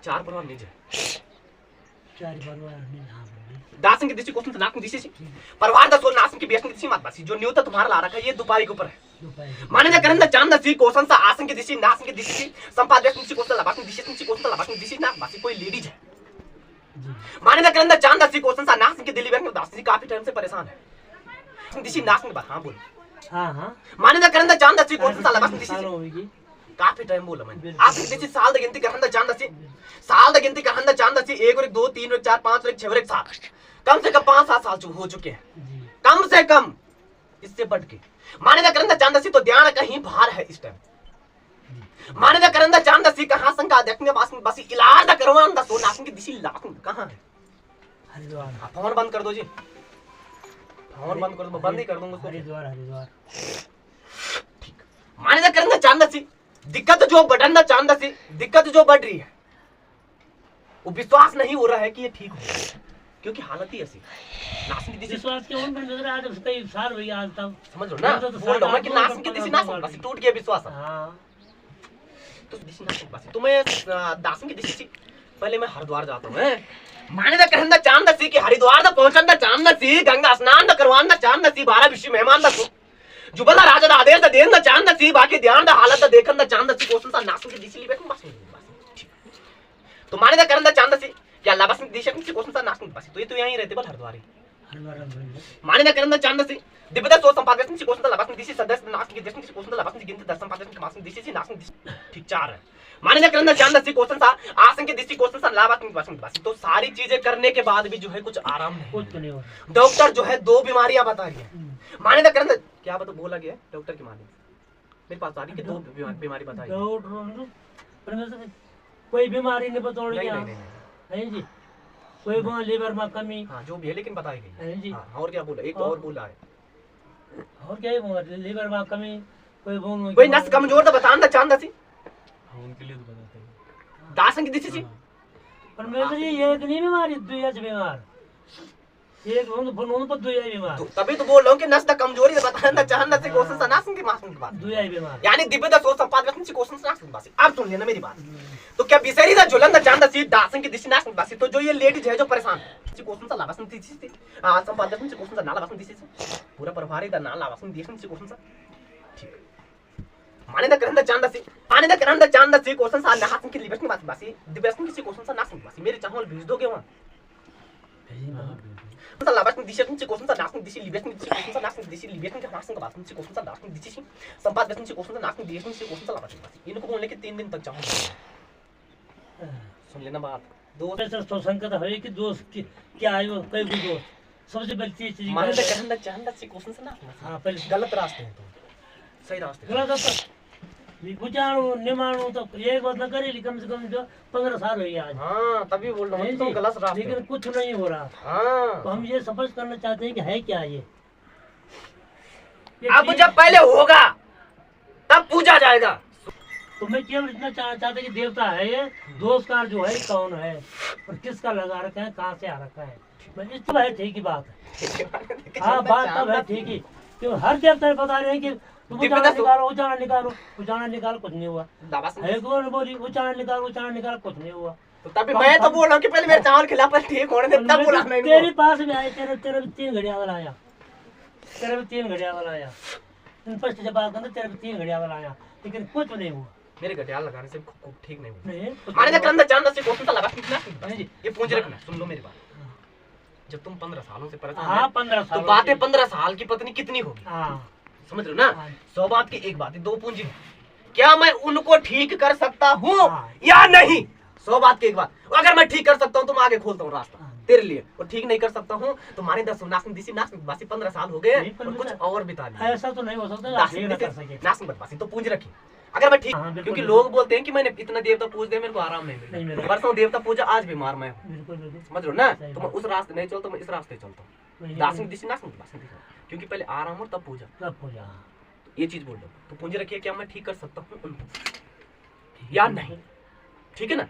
चार परवार निज है चार परवार निज हां दासन की दिशा क्वेश्चन नाक की दिशा परवार दा सो नासन की बेसन की दिशा मत बसी जो न्यू तो तुम्हारा ला रखा है ये दोपहरी के ऊपर है माने जा करन दा चांद सी क्वेश्चन सा आसन की दिशा नासन की दिशा संपादक की क्वेश्चन ला बासन दिशा की क्वेश्चन ला बासन दिशा ना बसी कोई लेडीज है माने जा करन दा चांद सी क्वेश्चन सा नासन की दिल्ली बैंक में दासन जी काफी टाइम से परेशान है दिशा नासन की बात हां बोल हां माने जा करन दा चांद सी क्वेश्चन सा ला बासन दिशा काफी टाइम बोला मैंने आप देखिए साल द गिनती करन दा चांद सी साल द गिनती करन दा चांद सी 1 और 2 3 और 4 5 और 6 और 7 कम से कम 5-7 साल हो चुके हैं कम से कम इससे बढ़ के माने दा करन दा चांद सी तो ध्यान कहीं बाहर है इस टाइम माने दा करन दा चांद सी कहां संका देखने बस इलाज दा करवान दा सो नासन की दिशा लाख कहां है हरिद्वार फोन बंद कर दो जी फोन बंद कर दो बंद ही कर दूंगा उसको हरिद्वार ठीक माने दा करन दा चांद सी दिक्कत जो बढ़न दा चांद सी दिक्कत जो बढ़ रही है वो विश्वास नहीं हो रहा है कि ये ठीक हो क्योंकि हालत ही ऐसी नासन की दिशा विश्वास के उन बंद आज कई साल भैया आज तक समझ लो ना बोल रहा हूं मैं कि नासन की दिशा नासन बस टूट गया विश्वास हां तो दिशा नासन बस तुम्हें दासन की दिशा पहले मैं हरिद्वार जाता हूं माने दा कहंदा चांद सी कि हरिद्वार दा पहुंचन दा चांद सी गंगा स्नान दा करवान दा चांद सी 12 विश्व मेहमान दा जुबला राजा दा आदेश दा देन दा चांद सी बाकी ध्यान दा हालत दा देखन दा चांद सी क्वेश्चन सा नासन की दिशा बैठ बस तो माने दा करन दा चांद सी क्या लाबस में दिशा की क्वेश्चन सा नासन बस तो ये तो यहीं रहते बल हरिद्वार माने दा करन दा चांद सी दिव्यता सो संपादक की क्वेश्चन दा लाबस में दिशा सदस्य नासन की दिशा की क्वेश्चन दा लाबस में गिनती दर्शन संपादक की नासन दिशा से नासन ठीक 4 है माने दा करन दा चांद सी क्वेश्चन सा आसन की दिशा क्वेश्चन सा लाबस में बस तो सारी चीजें करने के बाद भी जो है कुछ आराम नहीं कुछ नहीं हो डॉक्टर जो है 2 बीमारियां बता रही है माने दा करन दा क्या बता बोला गया डॉक्टर के माध्यम मेरे पास आ रही कि 2 बीमारी बताई डॉक्टर कोई बीमारी नहीं बताओ है जी कोई बोल लीवर में कमी हां जो भी है लेकिन बताई गई है जी हां और क्या बोला एक और बोला है और क्या बोल लीवर में कमी कोई नस कमजोर तो बतान दा चांद सी उनके लिए तो बताते हैं दासन की दिशा सी पर मेरे ये एक नहीं बीमारी दुनिया से बीमार एक उन पर दुनिया बीमार तभी तो बोल रहा हूं कि नस दा कमजोरी तो बतान दा चांद सी क्वेश्चन सा नासन की मासन की बात दुनिया बीमार यानी दिव्य दा सोच संपादक से क्वेश्चन सा नासन बासी अब सुन लेना मेरी बात तो क्या बिसरी दा झुलन दा चांद सी दासन की दिशा नासन बासी तो जो ये लेडीज है जो परेशान सी क्वेश्चन सा लाबसन दिशा से संपादक से क्वेश्चन सा नाला बसन दिशा से पूरा परिवार दा नाला बसन दिशा से क्वेश्चन सा ठीक माने दा करन दा चांद सी माने दा करन दा चांद सी क्वेश्चन सा नासन की लिबस की बात बासी दिव्यसन की क्वेश्चन सा नासन बासी मेरे चावल भेज दोगे वहां सा लाबस में दिशा से क्वेश्चन सा नासन दिशा लिबस में क्वेश्चन सा नासन दिशा लिबस में नासन का बात से क्वेश्चन सा नासन दिशा संपादक से क्वेश्चन सा नासन दिशा से क्वेश्चन सा लाबस इनको बोलने के 3 दिन तक चाहूंगा सुन लेना बात दोस्त तो संकट है कि दोस्त क्या आयो कोई भी दोस्त सबसे बड़ी चीज माने दा कहन दा चांद सी क्वेश्चन सा नासन हां पहले गलत रास्ते हैं तो सही रास्ते गलत रास्ता बुझाणो निमाणो तो एक बात न करे कम से कम जो 15 साल हो गए आज हां तभी बोल रहा हूं तुम गलत रास्ते लेकिन कुछ नहीं हो रहा हां तो हम ये समझ करना चाहते हैं कि है क्या ये अब जब पहले होगा तब पूजा जाएगा तो मैं केवल इतना चाहते कि देवता है ये दोस्त का जो है कौन है और किसका लगा रखा है कहाँ से आ रखा है मैं इस तो है ठीक ही बात है हाँ बात तब है ठीक ही क्यों हर देवता बता रहे हैं कि तुम उचाना निकालो कुछ नहीं हुआ बोली उचाना निकालो कुछ नहीं हुआ तो तभी मैं तो बोल रहा हूँ कि पहले मेरे चावल खिला पर ठीक होने दे तब बोला मैं तेरे पास में आए तेरे भी 3 घड़िया वाला आया तेरे भी 3 घड़िया वाला आया इन फर्स्ट जब बात करना तेरे भी 3 घड़िया वाला आया लेकिन कुछ नहीं हुआ मेरे घड़ियाल लगाने से ठीक नहीं हुआ नहीं माने दा करन दा चांद से क्वेश्चन सा लगा कितना जी ये पूंछ रखना सुन लो मेरी बात जब तुम 15 सालों से परेशान हां 15 साल तो बातें 15 साल की पत्नी कितनी होगी हां समझ रहे हो ना 100 बात की एक बात है 2 पूंजी क्या मैं उनको ठीक कर सकता हूँ या नहीं 100 बात की एक बात अगर मैं ठीक कर सकता हूँ तो मैं आगे खोलता हूँ रास्ता तेरे लिए और ठीक नहीं कर सकता हूँ तो माने 10 नासन दिसी नासन बासी 15 साल हो गए और कुछ और बिता लिए ऐसा तो नहीं हो सकता नासन बदमाशी तो पूंजी रखी अगर मैं ठीक क्योंकि लोग बोलते हैं कि मैंने इतना देवता पूज दिया मेरे को आराम नहीं मिला परसों देवता पूजा आज बीमार मैं समझ रहे हो ना तो मैं उस रास्ते नहीं चलता मैं इस रास्ते चलता हूँ दासन दिसी नासन क्योंकि पहले आराम और तब पूजा ये चीज बोल रहा हूँ तो पूंजी रखिए क्या मैं ठीक कर सकता हूँ उनको या नहीं ठीक है ना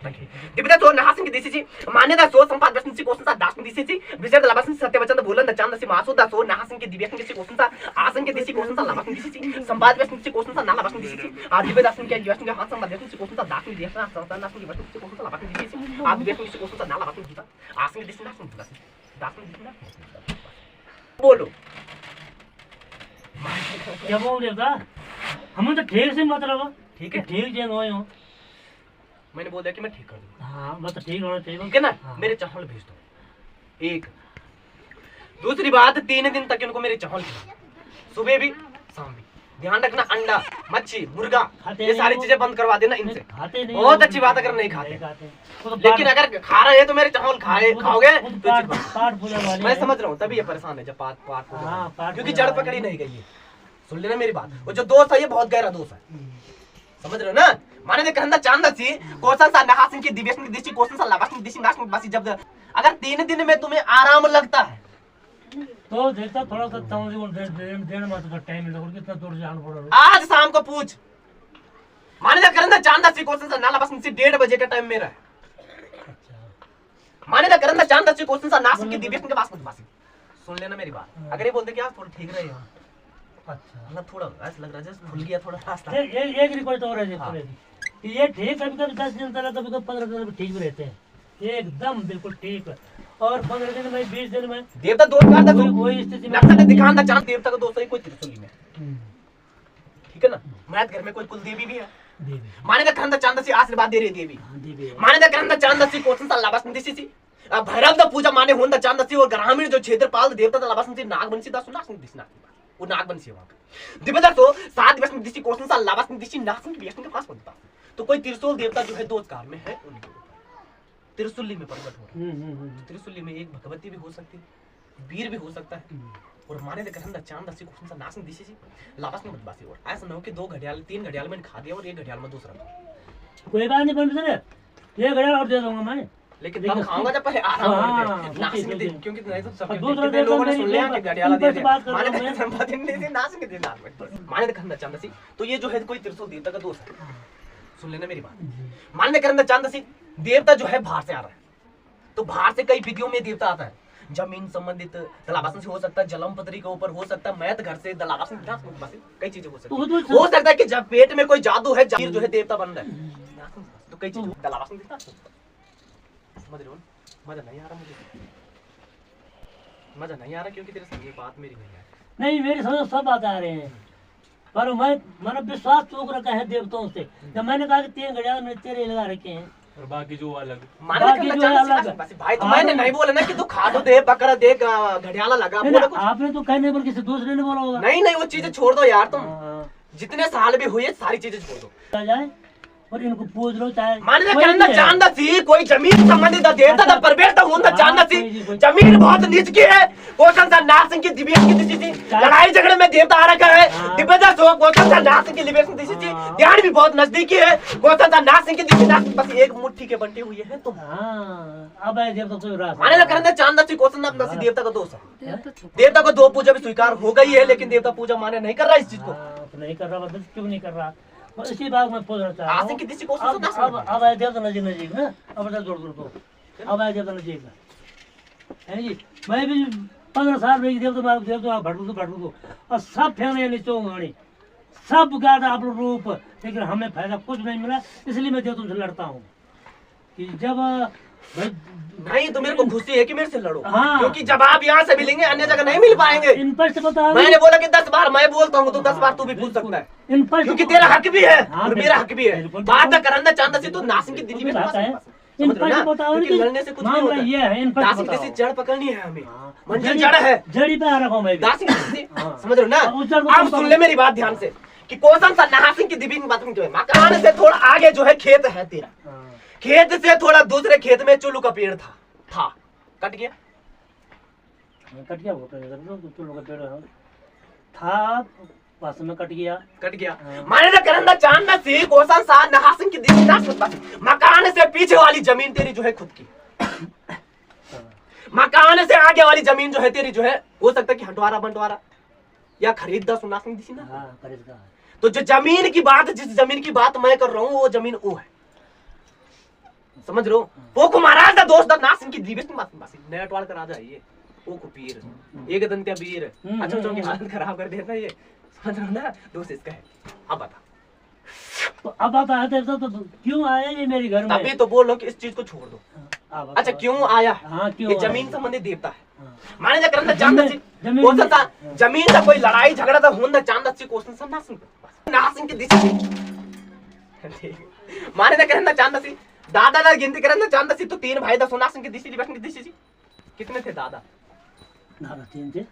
दिबदा तो नासिंग की दिसिची मान्यता सो संपाद बसनची कोसनचा दासन दिसिची विजय लाबासन सत्यवचन बोलन द चांद सी मासुदा सो नासिंग की दिव्यसन की कोसनचा आसन की दिसी कोसनचा लाबासन दिसिची संपाद बसनची कोसनचा ना लाबासन दिसिची आदिबे दासन की दिव्यसन के हाथ संपाद बसनची कोसनचा दासन दिसना संपाद नासन की बसनची कोसनचा लाबासन दिसिची आदिबे की कोसनचा ना लाबासन दिता आसन की दिसना दासन दिसना बोलो क्या बोल देता हम तो ठीक से मतलब ठीक है ठीक जे होए हो मैंने बोल दिया कि मैं ठीक कर दूंगा हाँ बस ठीक होना चाहिए ठीक है ना हाँ। मेरे चावल भेज दो एक दूसरी बात 3 दिन तक इनको मेरे चावल खिला सुबह भी शाम भी ध्यान रखना अंडा मच्छी मुर्गा खाते ये सारी नहीं चीजें बंद करवा देना इनसे खाते नहीं बहुत अच्छी बात अगर नहीं खाते लेकिन अगर खा रहे हैं तो मेरे चावल खाओगे तो पाठ पूजा वाली मैं समझ रहा हूँ तभी ये परेशान है जब पाठ हाँ, पाठ क्योंकि पूजा जड़ पकड़ी नहीं गई है सुन लेना मेरी बात वो जो दोस्त है ये बहुत गहरा दोस्त है समझ रहे हो ना माने ने कहंदा चांदा सी कोसन सा नहासिन की दिव्यसन की दिशि कोसन सा लाबासन की दिशि नाशन बासी जब अगर 3 दिन में तुम्हें आराम लगता है तो देखता थोड़ा सा डेढ़ मास का टाइम मिला और कितना दूर जाना पड़ रहा आज शाम को पूछ माने ने कहंदा चांदा सी कोसन सा नालाबासन से 1:30 बजे का टाइम मेरा है अच्छा माने ने कहंदा चांदा सी कोसन सा नाशन की दिव्यसन के पास बासी सुन लेना मेरी बात अगर ये बोलते कि आप थोड़ा ठीक रहे हो अच्छा मतलब थोड़ा ऐसा लग रहा है जैसे खुल गया थोड़ा रास्ता एक रिक्वेस्ट और है हाँ। कि ये ठीक कभी कभी 10 दिन तक कभी कभी 15 दिन में ठीक भी रहते हैं एकदम बिल्कुल ठीक और 15 दिन में 20 दिन में देवता दोस्त का था कोई स्थिति में नक्शा दिखाना चांद देवता का दोस्त है कोई त्रिशूली में ठीक है ना मैं घर में कोई कुल देवी भी है देवी माने का खंदा चांद से आशीर्वाद दे रही देवी देवी माने का खंदा चांद से कोसन सा लाबास दिसी सी भैरव दा पूजा माने होंदा चांद से और ग्रामीण जो क्षेत्रपाल देवता दा लाबास से नाग बनसी दा सुना सुन दिसना वो नाग बनसी वहां दिबदा तो 7 दिवस में दिसी कोसन सा लाबास दिसी नासन की के पास बनता तो कोई त्रिशूल देवता जो है दोस्त काल में है त्रिशूली में प्रकट हो रहा है त्रिशूली में एक भगवती भी हो सकती है वीर भी हो सकता है और माने देखा हम चांद दसी कुछ सा नासन दिसी सी लाबास में बदबासी और ऐसा ना हो कि 2 घड़ियाल 3 घड़ियाल मैंने खा दिया और 1 घड़ियाल में दूसरा कोई बात नहीं परमेश्वर ये घड़ियाल और दे दूंगा मैं लेकिन तब खाऊंगा जब पहले आराम करके नासन के क्योंकि नहीं तो सब दूसरा कितने लोगों ने सुन लिया कि घड़ियाल दे दिया माने मैं देखा संपादन नहीं से नासन के दिन माने देखा हम चांद दसी तो ये जो है कोई त्रिशूल देवता का दोस्त है सुन लेना मेरी बात मानने करना चांद दसी देवता जो है बाहर से आ रहा है तो बाहर से कई विधियों में देवता आता है जमीन संबंधित दलावासन से हो सकता है जलम पत्री के ऊपर हो सकता है मैत घर से दलावासन कई चीजें हो सकती है हो सकता है कि जब पेट में कोई जादू है जादू जो है देवता बन रहा है तो कई चीजें दलावासन दिखता समझ रहे हो मजा नहीं आ रहा मुझे मजा नहीं आ रहा क्योंकि तेरे साथ ये बात मेरी नहीं है नहीं मेरी समझ सब बात आ रहे हैं पर मैंने विश्वास चूक रखा है देवताओं से जब मैंने कहा कि 3 घड़ियाल मैंने तेरे लगा रखे हैं और बाकी जो अलग मानने करना चांद से भाई तो मैंने नहीं बोला ना कि तू खादो दे बकरा दे घड़ियाला लगा बोला कुछ आपने तो कहने पर किसी दूसरे ने बोला होगा नहीं नहीं वो चीजें छोड़ दो यार तुम जितने साल भी हुए सारी चीजें छोड़ दो जाए और इनको पूछ लो चाहे माने करना चांदा सी कोई जमीन संबंधित देवता दा परवेश दा होंदा चांदा सी जमीन बहुत नीच की है कोसन सा नासिंग की दिव्य की दिसी थी लड़ाई झगड़े में देवता आ रखा है दिव्यता सो कोसन सा नासिंग की लिवेशन दिसी थी ध्यान भी बहुत नजदीकी है कोसन सा नासिंग की दिसी नासिंग बस एक मुट्ठी के बंटे हुए हैं तुम हां अब है देवता कोई रास माने करना चांदा सी कोसन सा सी देवता का दोस्त है देवता को 2 पूजा भी स्वीकार हो गई है लेकिन देवता पूजा माने नहीं कर रहा इस चीज को नहीं कर रहा मतलब क्यों नहीं कर रहा इसी बात में पूछना चाह रहा आसिंग की दिसी कोसन सा अब आए देवता नजीक ना अब बता जोड़ दो अब आए देवता नजीक है जी मैं भी 15 साल में देवता भटकू दो और सब फेंकने नीचे उंगली सब गादा आप रूप लेकिन हमें फायदा कुछ नहीं मिला इसलिए मैं देवता से लड़ता हूँ कि जब नहीं तो मेरे को खुशी है कि मेरे से लड़ो हाँ। क्योंकि जब आप यहाँ से मिलेंगे अन्य जगह नहीं मिल पाएंगे इन पर से बता मैंने बोला कि 10 बार मैं बोलता हूँ तो 10 बार तू भी पूछ सकता है इन पर क्योंकि तेरा हक भी है हाँ, और मेरा हक भी है बिल्कुल। बात करना चांदा से तो नासिंग की दिल्ली में बात है समझ इन रहे हो पर ना? से बताओ क्योंकि लड़ने से कुछ नहीं मामला होता ये है इन पर नासिंग से जैसी बताओ जड़ पकड़नी है हमें हाँ। मंजिल जड़ है जड़ी पे आ रखा हूँ मैं भी नासिंग जैसी हाँ। समझ रहे हो ना उस जड़ को अब सुन ले मेरी बात ध्यान से कि कोसन सा नासिंग की दिव्य की बात जो है मकान से थोड़ा आगे जो है खेत है तेरा हाँ। खेत से थोड़ा दूसरे खेत में चुल्लू का पेड़ था कट गया कट गया वो तो लोग पेड़ था पास में कट गया हाँ। माने ना करंदा चांदा सी कोसन सा नहासिंग की दिशा नाश मकान से पीछे वाली जमीन तेरी जो है खुद की मकान से आगे वाली जमीन जो है तेरी जो है हो सकता है कि हटवारा बंटवारा या खरीददा सुनासिंग दिसी ना हाँ, खरीददा तो जो जमीन की बात जिस जमीन की बात मैं कर रहा हूँ वो जमीन वो है समझ रहे हो वो को महाराज दा दोस्त दा नासिन की दिवस में बासी नेटवाल का राजा है ये वो को पीर एक दंत्या वीर अच्छा जो की हालत खराब कर देता ये समझ रहे हो ना दोस्त इसका है अब बता तो अब आप आए थे तो क्यों आए ये मेरे घर में? तभी तो बोल रहा हूं कि इस चीज को छोड़ दो अब अच्छा क्यों आया हाँ क्यों ये आए? जमीन संबंधी देवता है हाँ। माने जा करंदा चांदा सी जमीन- हो सकता जमीन का कोई लड़ाई झगड़ा था होंदा चांदा सी क्वेश्चन सब नासिन के दिशा माने जा करंदा चांदा सी दादा ना गिनती करंदा चांदा सी तो 3 भाई दा सोनासिन के दिशा जी बैठने की दिशा जी कितने थे दादा ना तीन थे